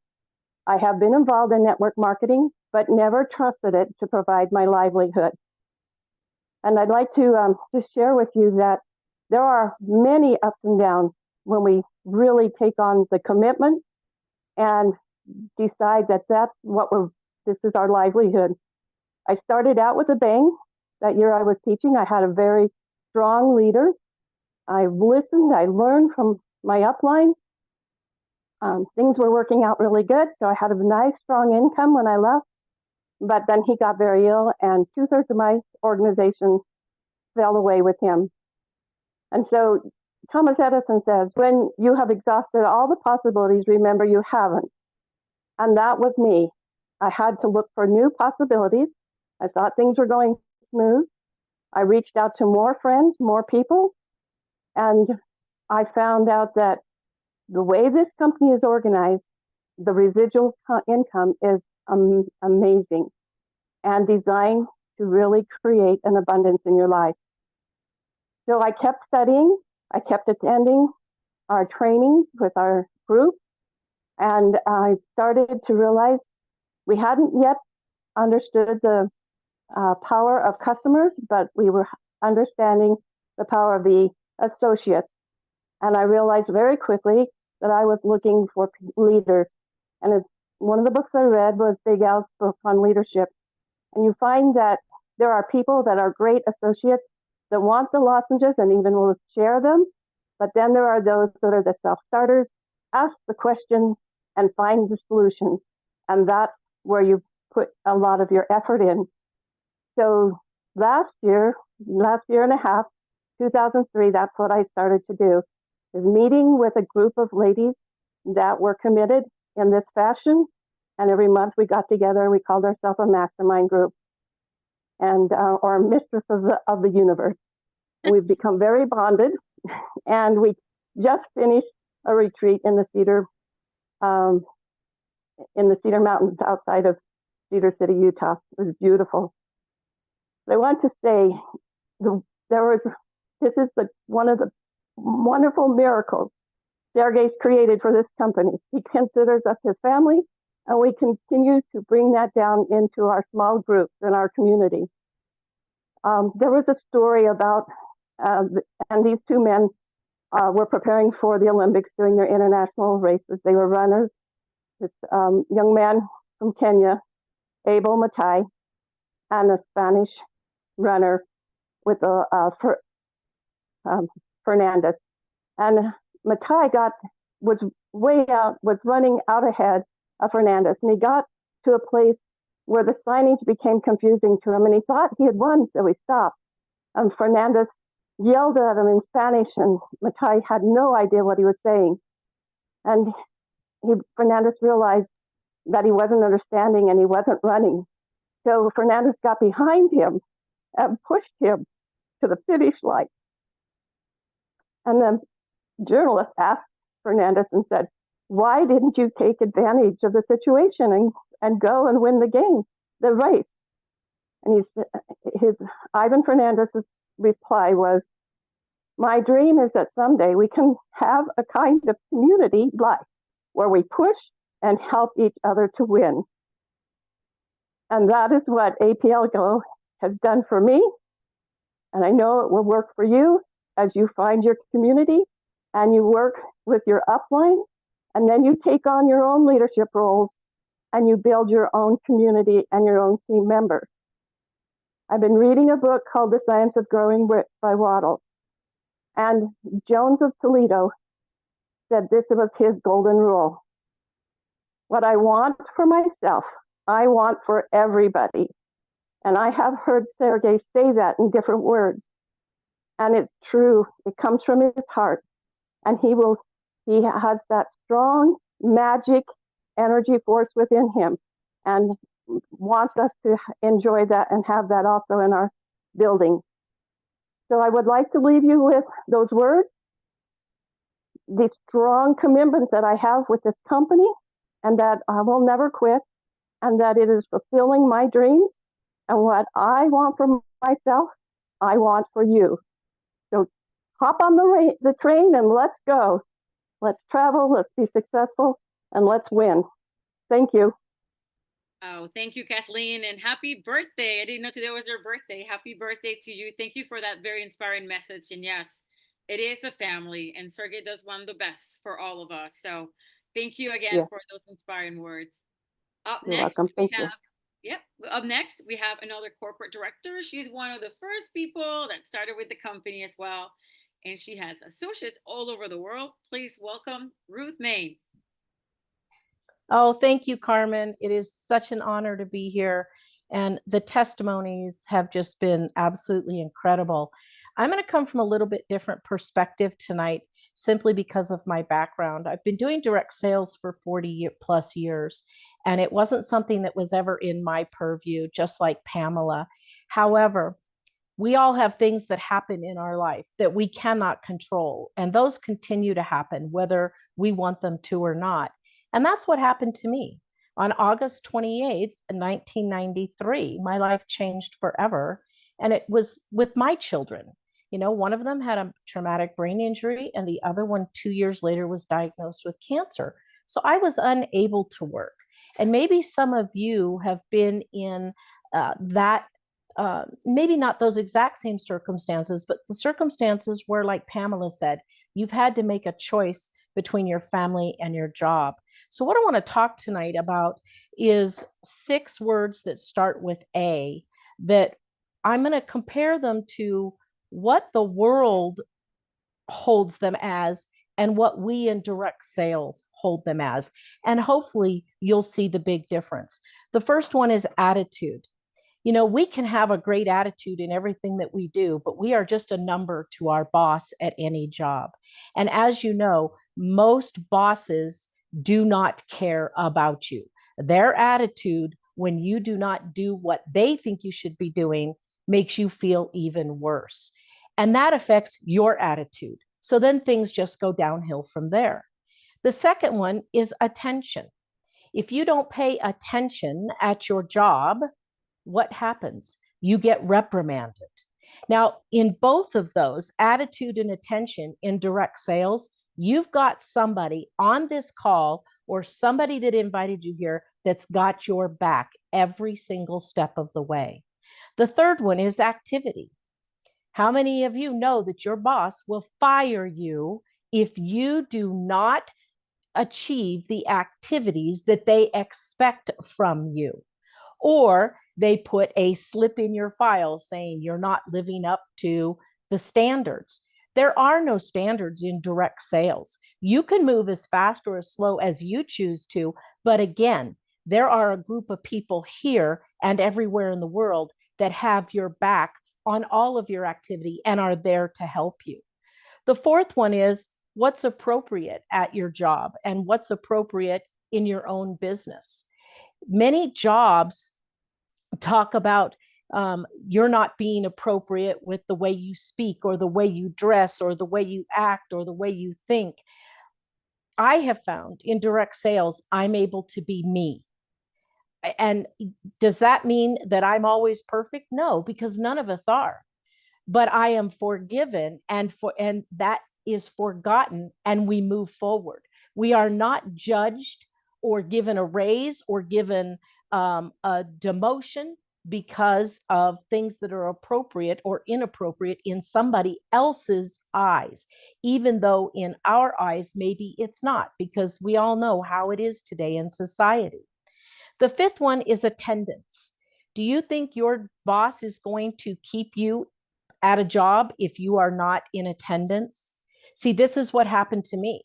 I have been involved in network marketing, but never trusted it to provide my livelihood. And I'd like to just share with you that there are many ups and downs when we really take on the commitment and decide that this is our livelihood. I started out with a bang. That year I was teaching, I had a very strong leader. I listened, I learned from my upline. Things were working out really good, so I had a nice, strong income when I left. But then he got very ill, and 2/3 of my organization fell away with him. And so Thomas Edison says, when you have exhausted all the possibilities, remember you haven't. And that was me. I had to look for new possibilities. I thought things were going smooth. I reached out to more friends, more people, and I found out that the way this company is organized, the residual income is amazing and designed to really create an abundance in your life. So I kept studying, I kept attending our training with our group, and I started to realize we hadn't yet understood the power of customers, but we were understanding the power of the associates. And I realized very quickly that I was looking for leaders. And one of the books I read was Big Al's book on leadership. And you find that there are people that are great associates that want the lozenges and even will share them. But then there are those that are the self-starters ask the question and find the solution. And that's where you put a lot of your effort in. So last year and a half, 2003, that's what I started to do, is meeting with a group of ladies that were committed in this fashion. And every month we got together, we called ourselves a mastermind group, and or mistress of the universe. And we've become very bonded, and we just finished a retreat in the Cedar Mountains outside of Cedar City, Utah. It was beautiful. But I want to say this is one of the wonderful miracles Sergey's created for this company. He considers us his family, and we continue to bring that down into our small groups in our community. There was a story about, and these two men were preparing for the Olympics, doing their international races. They were runners. This young man from Kenya, Abel Matai, and a Spanish runner with Fernandez. And Matai was running out ahead of Fernandez, and he got to a place where the signage became confusing to him, and he thought he had won, so he stopped. And Fernandez yelled at him in Spanish, and Matai had no idea what he was saying. And Fernandez realized that he wasn't understanding and he wasn't running. So Fernandez got behind him and pushed him to the finish line. And then journalist asked Fernandez and said, "Why didn't you take advantage of the situation and go and win the race?" And Ivan Fernandez's reply was, "My dream is that someday we can have a kind of community life where we push and help each other to win." And that is what APL Go has done for me. And I know it will work for you as you find your community and you work with your upline, and then you take on your own leadership roles and you build your own community and your own team members. I've been reading a book called The Science of Growing by Waddle. And Jones of Toledo said this was his golden rule. What I want for myself, I want for everybody. And I have heard Sergey say that in different words. And it's true. It comes from his heart. And he has that strong magic energy force within him and wants us to enjoy that and have that also in our building. So I would like to leave you with those words, the strong commitment that I have with this company, and that I will never quit, and that it is fulfilling my dreams, and what I want for myself, I want for you. So hop on the train and let's go. Let's travel, let's be successful, and let's win. Thank you. Oh, thank you, Kathleen, and happy birthday. I didn't know today was your birthday. Happy birthday to you. Thank you for that very inspiring message. And yes, it is a family, and Sergey does want the best for all of us. So thank you again for those inspiring words. Up You're next, welcome. Thank you. Up next, we have another corporate director. She's one of the first people that started with the company as well, and she has associates all over the world. Please welcome Ruth Main. Oh, thank you, Carmen. It is such an honor to be here. And the testimonies have just been absolutely incredible. I'm going to come from a little bit different perspective tonight, simply because of my background. I've been doing direct sales for 40 plus years, and it wasn't something that was ever in my purview, just like Pamela. However, we all have things that happen in our life that we cannot control, and those continue to happen whether we want them to or not. And that's what happened to me. On August 28th, 1993, my life changed forever. And it was with my children. You know, one of them had a traumatic brain injury, and the other one 2 years later was diagnosed with cancer. So I was unable to work. And maybe some of you have been in maybe not those exact same circumstances, but the circumstances where, like Pamela said, you've had to make a choice between your family and your job. So what I want to talk tonight about is 6 words that start with A, that I'm going to compare them to what the world holds them as and what we in direct sales hold them as. And hopefully you'll see the big difference. The first one is attitude. You know, we can have a great attitude in everything that we do, but we are just a number to our boss at any job. And as you know, most bosses do not care about you. Their attitude, when you do not do what they think you should be doing, makes you feel even worse. And that affects your attitude. So then things just go downhill from there. The second one is attention. If you don't pay attention at your job, what happens? You get reprimanded. Now, in both of those, attitude and attention in direct sales, you've got somebody on this call or somebody that invited you here that's got your back every single step of the way. The third one is activity. How many of you know that your boss will fire you if you do not achieve the activities that they expect from you? Or they put a slip in your file saying you're not living up to the standards. There are no standards in direct sales. You can move as fast or as slow as you choose to, but again, there are a group of people here and everywhere in the world that have your back on all of your activity and are there to help you. The fourth one is what's appropriate at your job and what's appropriate in your own business. Many jobs talk about you're not being appropriate with the way you speak or the way you dress or the way you act or the way you think. I have found in direct sales, I'm able to be me. And does that mean that I'm always perfect? No, because none of us are. But I am forgiven and that is forgotten and we move forward. We are not judged or given a raise or given a demotion because of things that are appropriate or inappropriate in somebody else's eyes, even though in our eyes, maybe it's not, because we all know how it is today in society. The fifth one is attendance. Do you think your boss is going to keep you at a job if you are not in attendance? See, this is what happened to me.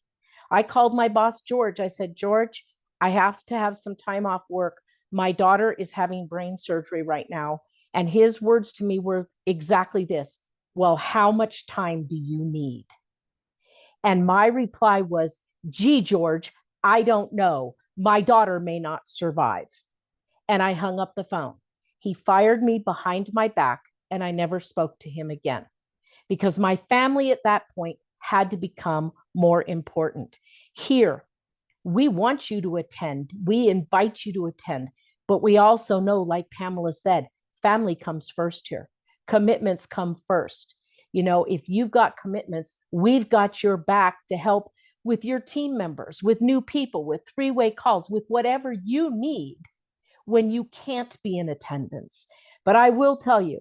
I called my boss, George. I said, George, I have to have some time off work. My daughter is having brain surgery right now. And his words to me were exactly this. Well, how much time do you need? And my reply was, gee, George, I don't know. My daughter may not survive. And I hung up the phone. He fired me behind my back and I never spoke to him again because my family at that point had to become more important. Here, we want you to attend. We invite you to attend. But we also know, like Pamela said, family comes first here. Commitments come first. You know, if you've got commitments, we've got your back to help with your team members, with new people, with three-way calls, with whatever you need when you can't be in attendance. But I will tell you,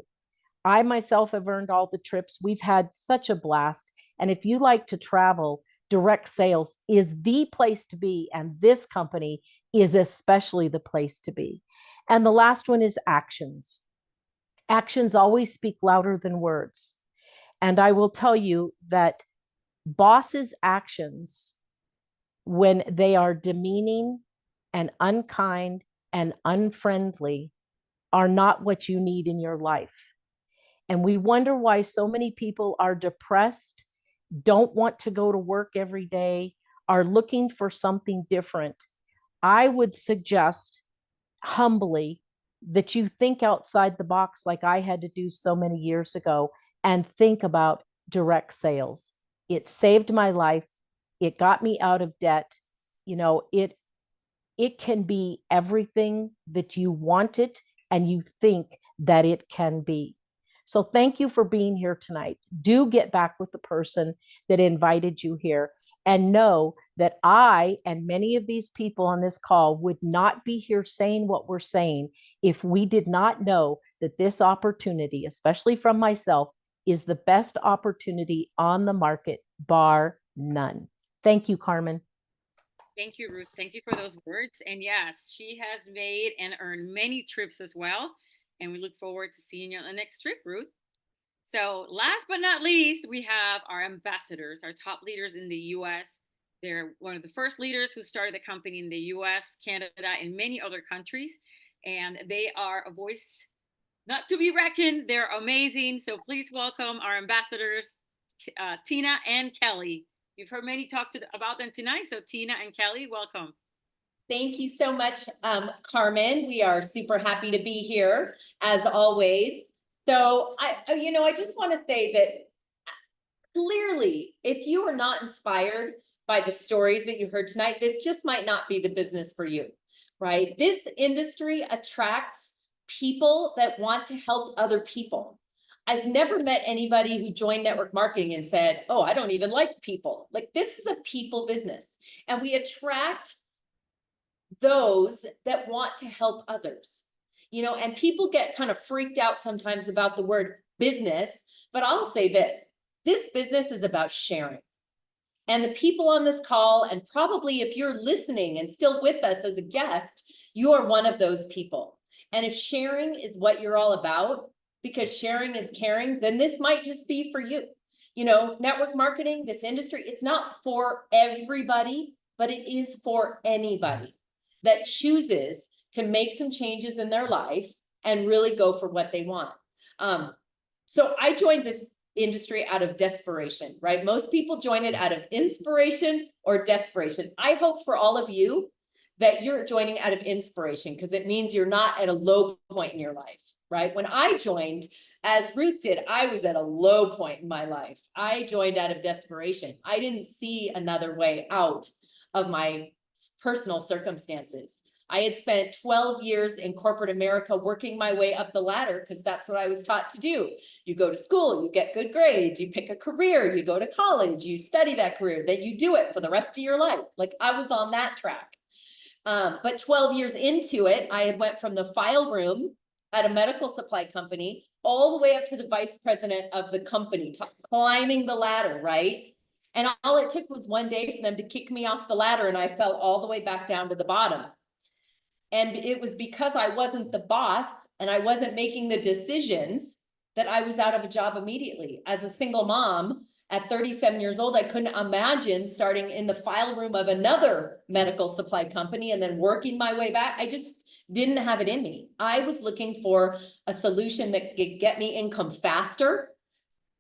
I myself have earned all the trips. We've had such a blast. And if you like to travel, direct sales is the place to be. And this company is especially the place to be. And the last one is actions. Actions always speak louder than words. And I will tell you that bosses' actions, when they are demeaning and unkind and unfriendly, are not what you need in your life. And we wonder why so many people are depressed, don't want to go to work every day, are looking for something different. I would suggest humbly that you think outside the box like I had to do so many years ago and think about direct sales. It saved my life. It got me out of debt. You know, it can be everything that you want it and you think that it can be. So thank you for being here tonight. Do get back with the person that invited you here and know that I and many of these people on this call would not be here saying what we're saying if we did not know that this opportunity, especially from myself, is the best opportunity on the market, bar none. Thank you, Carmen. Thank you, Ruth. Thank you for those words. And yes, she has made and earned many trips as well. And we look forward to seeing you on the next trip, Ruth. So last but not least, we have our ambassadors, our top leaders in the US. They're one of the first leaders who started the company in the US, Canada, and many other countries. And they are a voice not to be reckoned. They're amazing. So please welcome our ambassadors, Tina and Kelly. You've heard many talk about them tonight. So Tina and Kelly, welcome. Thank you so much, Carmen. We are super happy to be here as always. So I just want to say that clearly, if you are not inspired by the stories that you heard tonight, this just might not be the business for you, right? This industry attracts people that want to help other people. I've never met anybody who joined network marketing and said, oh, I don't even like people. Like, this is a people business, and we attract those that want to help others, and people get kind of freaked out sometimes about the word business, but I'll say this business is about sharing. And the people on this call, and probably if you're listening and still with us as a guest, you are one of those people. And if sharing is what you're all about, because sharing is caring, then this might just be for you. Network marketing, this industry, it's not for everybody, but it is for anybody that chooses to make some changes in their life and really go for what they want. So I joined this industry out of desperation, right? Most people join it out of inspiration or desperation. I hope for all of you that you're joining out of inspiration, because it means you're not at a low point in your life, right? When I joined, as Ruth did, I was at a low point in my life. I joined out of desperation. I didn't see another way out of my personal circumstances. I had spent 12 years in corporate America working my way up the ladder, because that's what I was taught to do. You go to school, you get good grades, you pick a career, you go to college, you study that career, then you do it for the rest of your life. Like, I was on that track. But 12 years into it, I had went from the file room at a medical supply company all the way up to the vice president of the company, climbing the ladder, right? And all it took was one day for them to kick me off the ladder, and I fell all the way back down to the bottom. And it was because I wasn't the boss and I wasn't making the decisions that I was out of a job immediately. As a single mom at 37 years old, I couldn't imagine starting in the file room of another medical supply company and then working my way back. I just didn't have it in me. I was looking for a solution that could get me income faster,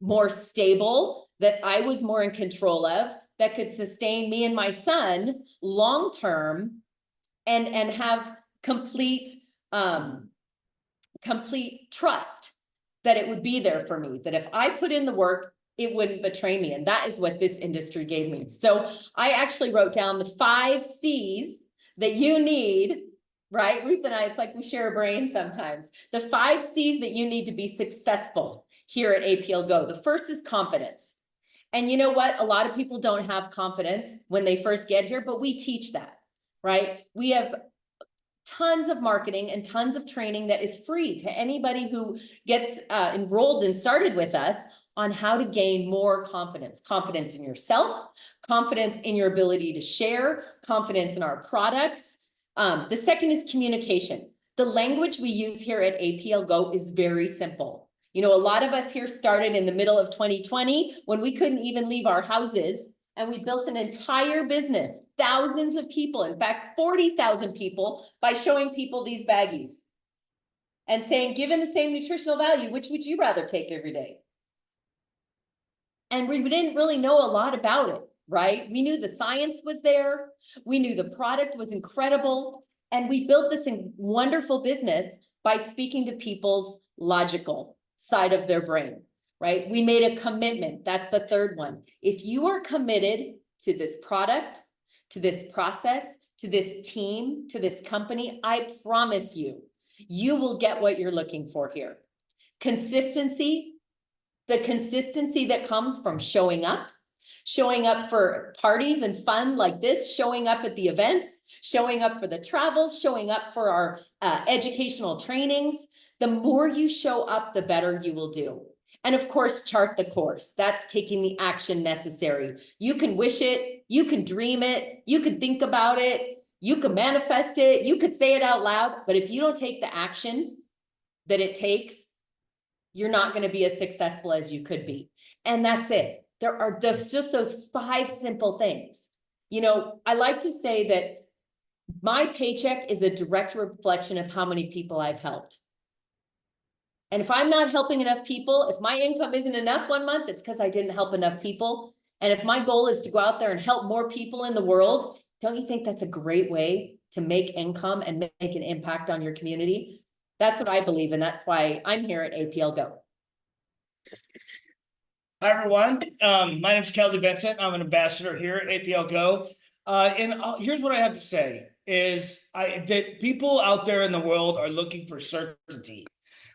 more stable, that I was more in control of, that could sustain me and my son long-term, and have complete trust that it would be there for me, that if I put in the work, it wouldn't betray me. And that is what this industry gave me. So I actually wrote down the 5 C's that you need, right? Ruth and I, it's like we share a brain sometimes. The 5 C's that you need to be successful here at APL Go. The first is confidence. And you know what? A lot of people don't have confidence when they first get here, but we teach that, right? We have tons of marketing and tons of training that is free to anybody who gets enrolled and started with us on how to gain more confidence. Confidence in yourself, confidence in your ability to share, confidence in our products. The second is communication. The language we use here at APL Go is very simple. A lot of us here started in the middle of 2020 when we couldn't even leave our houses, and we built an entire business, thousands of people, in fact, 40,000 people, by showing people these baggies and saying, given the same nutritional value, which would you rather take every day? And we didn't really know a lot about it, right? We knew the science was there. We knew the product was incredible. And we built this wonderful business by speaking to people's logical side of their brain, right? We made a commitment. That's the third one. If you are committed to this product, to this process, to this team, to this company, I promise you, you will get what you're looking for here. Consistency, the consistency that comes from showing up for parties and fun like this, showing up at the events, showing up for the travels, showing up for our educational trainings. The more you show up, the better you will do. And of course, chart the course. That's taking the action necessary. You can wish it, you can dream it, you can think about it, you can manifest it, you could say it out loud, but if you don't take the action that it takes, you're not going to be as successful as you could be. And that's it. There are just those 5 simple things. You know, I like to say that my paycheck is a direct reflection of how many people I've helped. And if I'm not helping enough people, if my income isn't enough one month, it's because I didn't help enough people. And if my goal is to go out there and help more people in the world, don't you think that's a great way to make income and make an impact on your community? That's what I believe, and that's why I'm here at APL Go. Hi, everyone. My name is Kelly Vincent. I'm an ambassador here at APL Go. Here's what I have to say is that people out there in the world are looking for certainty.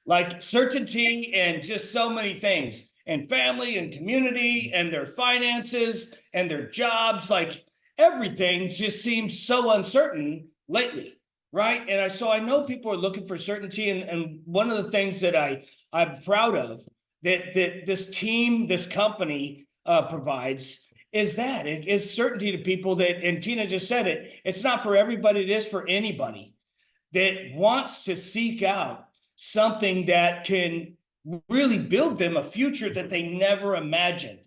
Like certainty in just so many things, and family and community and their finances and their jobs. Like everything just seems so uncertain lately, right? And so I know people are looking for certainty, and one of the things that I'm proud of that this team, this company provides is that it gives certainty to people that, and Tina just said it, it's not for everybody, it is for anybody that wants to seek out something that can really build them a future that they never imagined.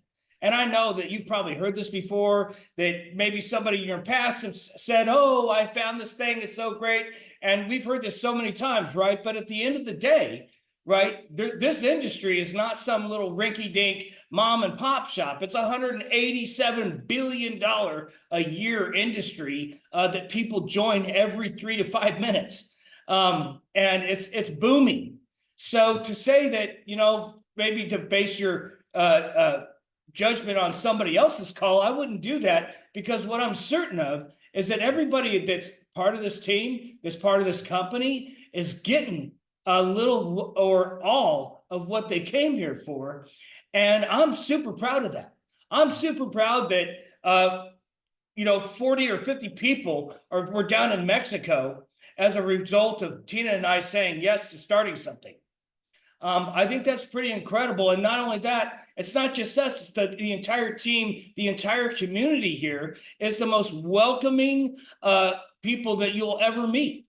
And I know that you've probably heard this before, that maybe somebody in your past have said, oh, I found this thing, it's so great. And we've heard this so many times, right? But at the end of the day, right, this industry is not some little rinky-dink mom and pop shop. It's $187 billion a year industry that people join every 3 to 5 minutes. And it's booming. So to say that, you know, maybe to base your judgment on somebody else's call, I wouldn't do that, because what I'm certain of is that everybody that's part of this team, that's part of this company, is getting a little or all of what they came here for. And I'm super proud of that. I'm super proud that, you know, 40 or 50 people were down in Mexico as a result of Tina and I saying yes to starting something. I think that's pretty incredible. And not only that, it's not just us, it's the entire team, the entire community here is the most welcoming people that you'll ever meet.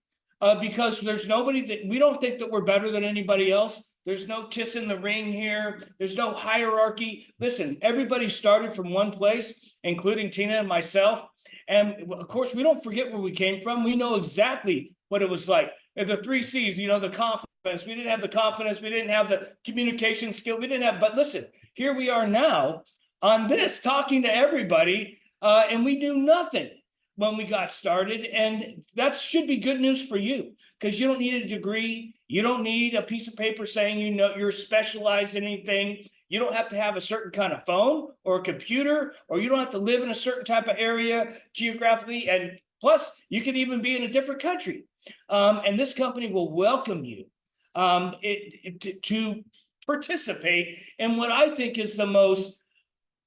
Because there's nobody that, we don't think that we're better than anybody else. There's no kiss in the ring here. There's no hierarchy. Listen, everybody started from one place, including Tina and myself. And of course, we don't forget where we came from. We know exactly what it was like. And the 3 C's, you know, the confidence. We didn't have the confidence. We didn't have the communication skill. We didn't have, but listen, here we are now on this, talking to everybody, and we knew nothing when we got started. And that should be good news for you, because you don't need a degree. You don't need a piece of paper saying, you know, you're specialized in anything. You don't have to have a certain kind of phone or a computer, or you don't have to live in a certain type of area geographically. And plus, you could even be in a different country. And this company will welcome you to participate in what I think is the most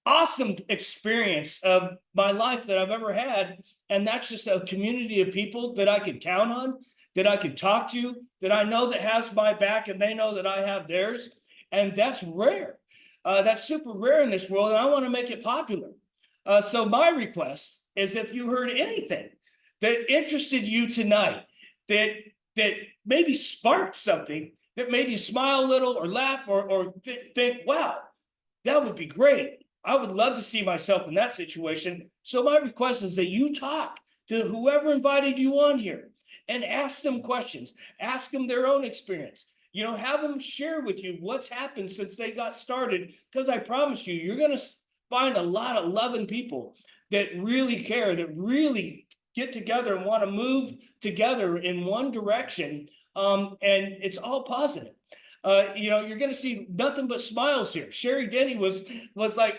awesome experience of my life that I've ever had. And that's just a community of people that I could count on, that I could talk to, that I know that has my back and they know that I have theirs. And that's rare. That's super rare in this world, and I want to make it popular. So my request is, if you heard anything that interested you tonight, that maybe sparked something, that made you smile a little or laugh or think, wow, that would be great. I would love to see myself in that situation. So my request is that you talk to whoever invited you on here and ask them questions, ask them their own experience. You know, have them share with you what's happened since they got started, because I promise you, you're going to find a lot of loving people that really care, that really get together and want to move together in one direction. And it's all positive. You know, you're going to see nothing but smiles here. Sherry Denny was like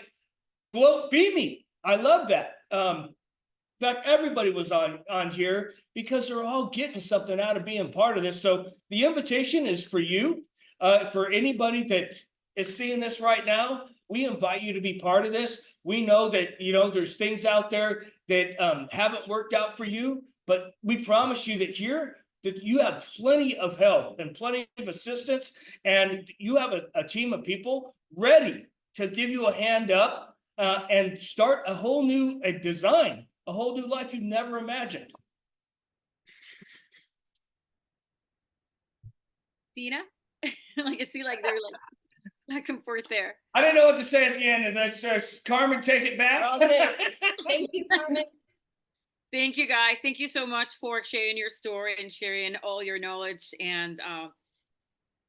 beaming. I love that. In fact, everybody was on here because they're all getting something out of being part of this. So the invitation is for you, for anybody that is seeing this right now. We invite you to be part of this. We know that, you know, there's things out there that haven't worked out for you, but we promise you that here, that you have plenty of help and plenty of assistance, and you have a team of people ready to give you a hand up and start a whole new design, a whole new life you've never imagined. Tina? Like, I see, like, they're like back and forth there. I didn't know what to say at the end, and that's Carmen, take it back. Okay. Thank you, Carmen. Thank you, guys. Thank you so much for sharing your story and sharing all your knowledge and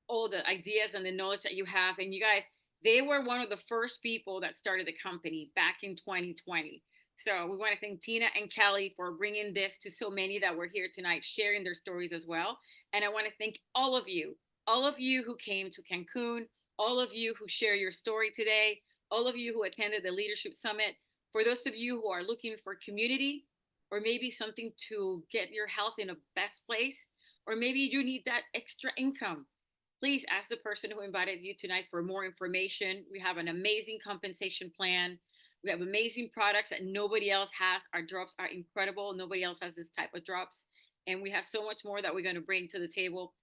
all the ideas and the knowledge that you have. And you guys, they were one of the first people that started the company back in 2020. So we want to thank Tina and Kelly for bringing this to so many that were here tonight, sharing their stories as well. And I want to thank all of you who came to Cancun, all of you who share your story today, all of you who attended the Leadership Summit. For those of you who are looking for community, or maybe something to get your health in a best place, or maybe you need that extra income, please ask the person who invited you tonight for more information. We have an amazing compensation plan. We have amazing products that nobody else has. Our drops are incredible. Nobody else has this type of drops. And we have so much more that we're going to bring to the table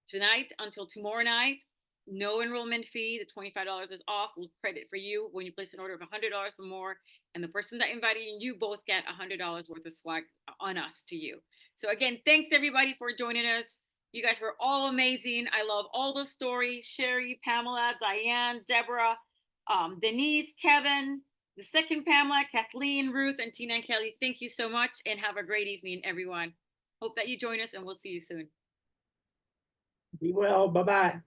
tonight until tomorrow night. No enrollment fee. The $25 is off. We'll credit for you when you place an order of $100 or more. And the person that invited you both get $100 worth of swag on us to you. So again, thanks everybody for joining us. You guys were all amazing. I love all the stories. Sherry, Pamela, Diane, Deborah, Denise, Kevin, the second Pamela, Kathleen, Ruth, and Tina and Kelly. Thank you so much and have a great evening, everyone. Hope that you join us and we'll see you soon. Be well. Bye-bye.